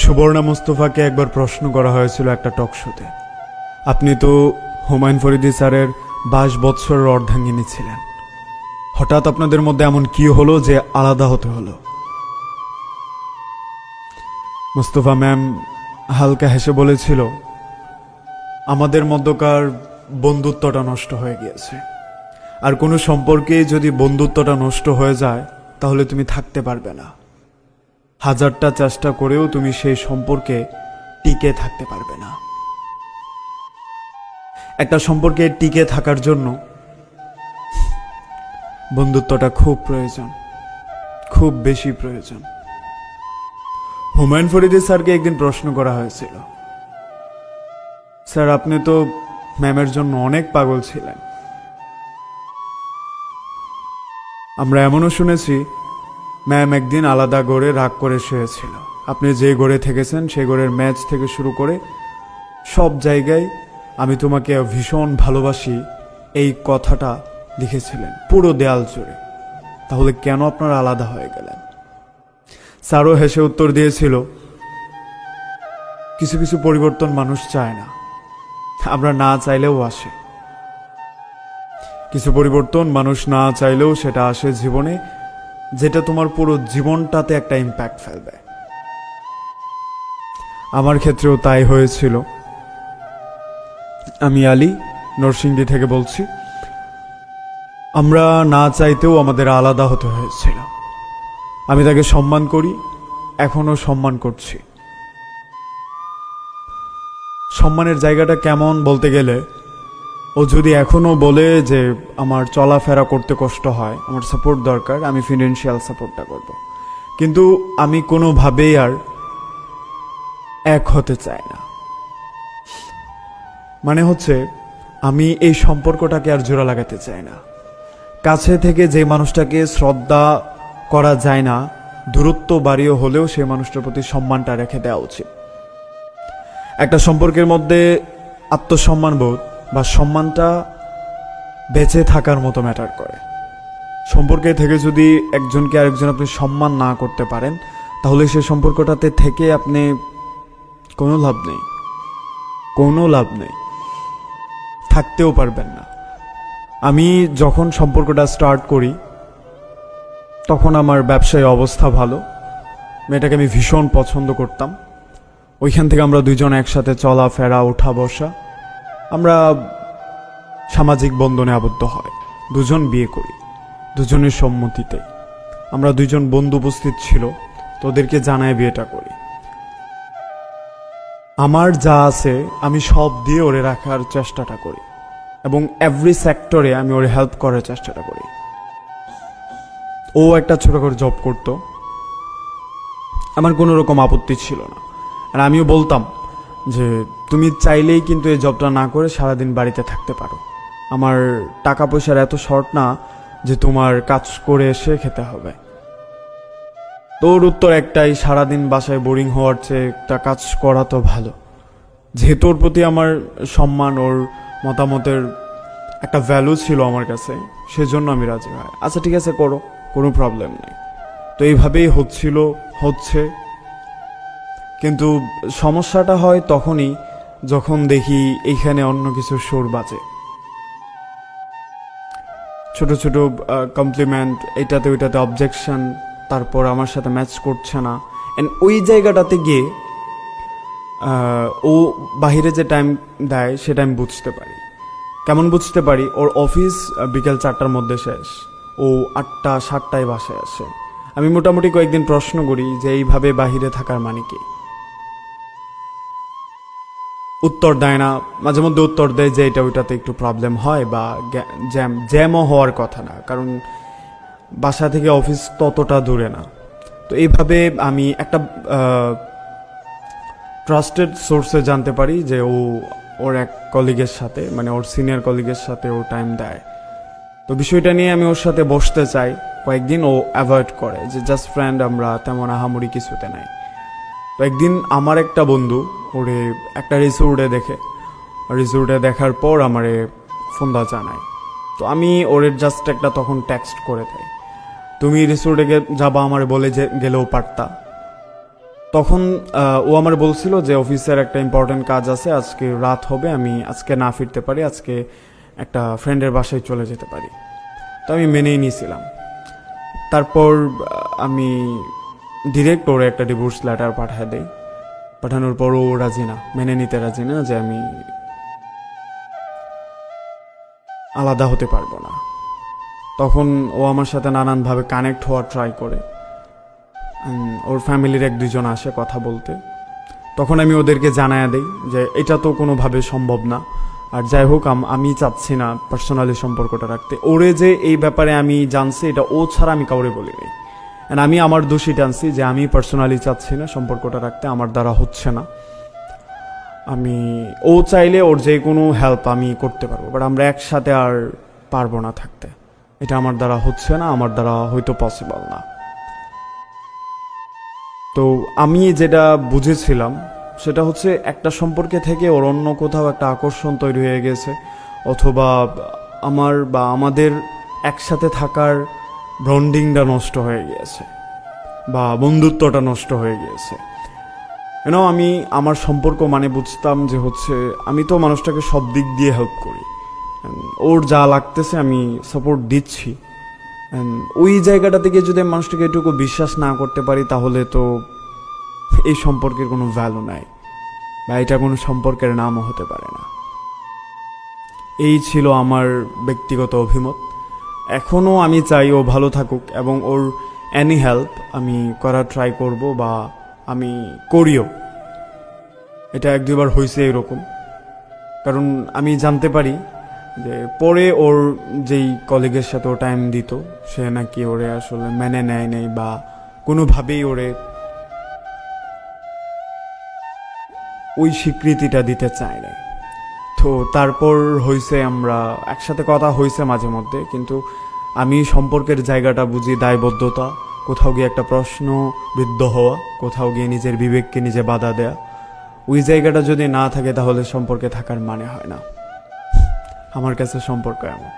সুবর্ণা মুস্তফাকে একবার প্রশ্ন করা হয়েছিল একটা টক শোতে। আপনি তো হুমায়ুন ফরিদি স্যারের 22 বৎসরের অর্ধাঙ্গিনী ছিলেন, হঠাৎ আপনাদের মধ্যে এমন কি হলো যে আলাদা হতে হলো? মুস্তফা ম্যাম হালকা হেসে বলেছিল, আমাদের মধ্যকার বন্ধুত্বটা নষ্ট হয়ে গিয়েছে। আর কোনো সম্পর্কে যদি বন্ধুত্বটা নষ্ট হয়ে যায় তাহলে তুমি থাকতে পারবে না। হাজারটা চেষ্টা করেও তুমি সেই সম্পর্কে টিকে থাকতে পারবে না। একটা সম্পর্কে টিকে থাকার জন্য বন্ধুত্বটা খুব প্রয়োজন, খুব বেশি প্রয়োজন। হুমায়ুন ফরিদি স্যারকে একদিন প্রশ্ন করা হয়েছিল, স্যার আপনি তো ম্যামের জন্য অনেক পাগল ছিলেন। আমরা এমনও শুনেছি ম্যাম একদিন আলাদা গড়ে রাগ করে শুয়েছিল। আপনি যে গড়ে থেকেছেন সেই গড়ের ম্যাচ থেকে শুরু করে সব জায়গায় আমি তোমাকে ভীষণ ভালোবাসি এই কথাটা লিখেছিলেন পুরো দেয়াল জুড়ে। তাহলে কেন আপনারা আলাদা হয়ে গেলেন? স্যারও হেসে উত্তর দিয়েছিল, কিছু কিছু পরিবর্তন মানুষ চায় না, আমরা না চাইলেও আসে। কিছু পরিবর্তন মানুষ না চাইলেও সেটা আসে জীবনে, যেটা তোমার পুরো জীবনটাতে একটা ইম্প্যাক্ট ফেলবে। আমার ক্ষেত্রেও তাই হয়েছিল। আমি আলী নরসিংদী থেকে বলছি। আমরা না চাইতেও আমাদের আলাদা হতে হয়েছিল। আমি তাকে সম্মান করি, এখনো সম্মান করছি। সম্মানের জায়গাটা কেমন বলতে গেলে, ও যদি এখনো বলে যে আমার চলাফেরা করতে কষ্ট হয়, আমার সাপোর্ট দরকার, আমি ফিনান্সিয়াল সাপোর্টটা করব, কিন্তু আমি কোনোভাবেই আর এক হতে চাই না। মানে হচ্ছে আমি এই সম্পর্কটাকে আর জোড়া লাগাতে চাই না। কাছে থেকে যে মানুষটাকে শ্রদ্ধা করা যায় না, দূরত্ব বাড়িয়ে হলেও সেই মানুষটার প্রতি সম্মানটা রেখে দেওয়া উচিত। একটা সম্পর্কের মধ্যে আত্মসম্মান বোধ বা সম্মানটা বেঁচে থাকার মতো ম্যাটার করে। সম্পর্কে থেকে যদি একজনকে আরেকজন আপনি সম্মান না করতে পারেন, তাহলে সেই সম্পর্কটাতে থেকে আপনি কোনো লাভ নেই, কোনো লাভ নেই, থাকতেও পারবেন না। আমি যখন সম্পর্কটা স্টার্ট করি তখন আমার ব্যবসায়ী অবস্থা ভালো, মেয়েটাকে আমি ভীষণ পছন্দ করতাম। ওইখান থেকে আমরা দুইজন একসাথে চলাফেরা, ওঠা বসা, আমরা সামাজিক বন্ধনে আবদ্ধ হয়, দুজন বিয়ে করি দুজনের সম্মতিতে। আমরা দুইজন বন্ধু উপস্থিত ছিল, তো ওদেরকে জানায় বিয়েটা করি। আমার যা আছে আমি সব দিয়ে ওরে রাখার চেষ্টাটা করি এবং এভরি সেক্টরে আমি ওরে হেল্প করার চেষ্টাটা করি। ও একটা ছোট করে জব করতো, আমার কোনো রকম আপত্তি ছিল না। আর আমিও বলতাম যে তুমি চাইলেই কিন্তু এই জবটা না করে সারাদিন বাড়িতে থাকতে পারো, আমার টাকা পয়সার এত শর্ট না যে তোমার কাজ করে এসে খেতে হবে। তোর উত্তর একটাই, সারাদিন বাসায় বোরিং হওয়ার চেয়ে একটা কাজ করা তো ভালো। যেহেতু ওর প্রতি আমার সম্মান, ওর মতামতের একটা ভ্যালু ছিল আমার কাছে, সেজন্য আমি রাজি হয়। আচ্ছা ঠিক আছে করো, কোনো প্রবলেম নেই। তো এইভাবেই হচ্ছে। কিন্তু সমস্যাটা হয় তখনই যখন দেখি এইখানে অন্য কিছু সুর বাজে, ছোট ছোট কমপ্লিমেন্ট, এইটাতে ওইটাতে অবজেকশন, তারপর আমার সাথে ম্যাচ করছে না। অ্যান্ড ওই জায়গাটাতে গিয়ে ও বাহিরে যে টাইম দেয় সেটা আমি বুঝতে পারি। কেমন বুঝতে পারি? ওর অফিস বিকেল 4টার মধ্যে শেষ, ও 8টা 7টায় বাসায় আসে। আমি মোটামুটি কয়েকদিন প্রশ্ন করি যে এইভাবে বাহিরে থাকার মানে কি। উত্তর দেয় না, মাঝে মধ্যে উত্তর দেয় যে এটা ওইটাতে একটু প্রবলেম হয় বা জ্যামও হওয়ার কথা না, কারণ বাসা থেকে অফিস ততটা দূরে না। তো এইভাবে আমি একটা ট্রাস্টেড সোর্সে জানতে পারি যে ওর এক কলিগের সাথে, মানে ওর সিনিয়র কলিগের সাথে ও টাইম দেয়। তো বিষয়টা নিয়ে আমি ওর সাথে বসতে চাই কয়েকদিন, ও অ্যাভয়েড করে যে জাস্ট ফ্রেন্ড, আমরা তেমন আহামরি কিছুতে নাই। তো একদিন আমার একটা বন্ধু ওরে একটা রিসোর্টে দেখার পর আমারে ফোনটা জানায়। তো আমি ওরে জাস্ট একটা তখন টেক্সট করে দেয়, তুমি রিসোর্টে যাবা আমার বলে যে গেলেও পারতা, তখন ও আমার বলছিল যে অফিসের একটা ইম্পর্টেন্ট কাজ আছে, আজকে রাত হবে, আমি আজকে না ফিরতে পারি, আজকে একটা ফ্রেন্ডের বাসায় চলে যেতে পারি। তো আমি মেনেই নিয়েছিলাম। তারপর আমি ডিরেক্ট ওরে একটা ডিভোর্স লেটার পাঠিয়ে দেই। পাঠানোর পর ও রাজি না, মেনে নিতে রাজি না যে আমি আলাদা হতে পারবো না। তখন ও আমার সাথে নানানভাবে কানেক্ট হওয়ার ট্রাই করে। ওর ফ্যামিলির 1-2 জন আসে কথা বলতে। তখন আমি ওদেরকে জানায়া দেই যে এটা তো কোনোভাবে সম্ভব না, আর যাই হোক আমি চাচ্ছি না পার্সোনালি সম্পর্কটা রাখতে। ওরে যে এই ব্যাপারে আমি জানছি এটা ও ছাড়া আমি কাউরে বলিনি। অ্যান্ড আমি আমার দোষী টানছি যে আমি পার্সোনালি চাচ্ছি না সম্পর্কটা রাখতে, আমার দ্বারা হচ্ছে না। ও চাইলে ওর যে কোনো হেল্প আমি করতে পারবো, বাট আমরা একসাথে আর পারবো না থাকতে। এটা আমার দ্বারা হচ্ছে না, আমার দ্বারা হয়তো পসিবল না। তো আমি যেটা বুঝেছিলাম সেটা হচ্ছে একটা সম্পর্কে থেকে ওর অন্য কোথাও একটা আকর্ষণ তৈরি হয়ে গেছে, অথবা আমার বা আমাদের একসাথে থাকার বন্ডিংটা নষ্ট হয়ে গিয়েছে বা বন্ধুত্বটা নষ্ট হয়ে গিয়েছে। আমি আমার সম্পর্ক মানে বুঝতাম যে হচ্ছে আমি তো মানুষটাকে সব দিক দিয়ে হেল্প করি, ওর যা লাগতেছে আমি সাপোর্ট দিচ্ছি। ওই জায়গাটা থেকে যদি মানুষটাকে এটুকু বিশ্বাস না করতে পারি তাহলে তো এই সম্পর্কের কোনো ভ্যালু নাই, বা এটা কোনো সম্পর্কের নামও হতে পারে না। এই ছিল আমার ব্যক্তিগত অভিমত। এখনও আমি চাই ও ভালো থাকুক এবং ওর এনি হেল্প আমি করার ট্রাই করব, বা আমি করিও। এটা 1-2বার হয়েছে এরকম, কারণ আমি জানতে পারি যে পরে ওর যেই কলিগের সাথে ও টাইম দিত সে নাকি ওরে আসলে মেনে নেয় নাই, বা কোনোভাবেই ওরে ওই স্বীকৃতিটা দিতে চায় নাই। তো তারপর হয়েছে আমরা একসাথে কথা হয়েছে মাঝে মধ্যে, কিন্তু আমি সম্পর্কের জায়গাটা বুঝি দায়বদ্ধতা, কোথাও গিয়ে একটা প্রশ্নবিদ্ধ হওয়া, কোথাও গিয়ে নিজের বিবেককে নিজে বাধা দেয়া। ওই জায়গাটা যদি না থাকে তাহলে সম্পর্কে থাকার মানে হয় না। আমার কাছে সম্পর্ক এমন।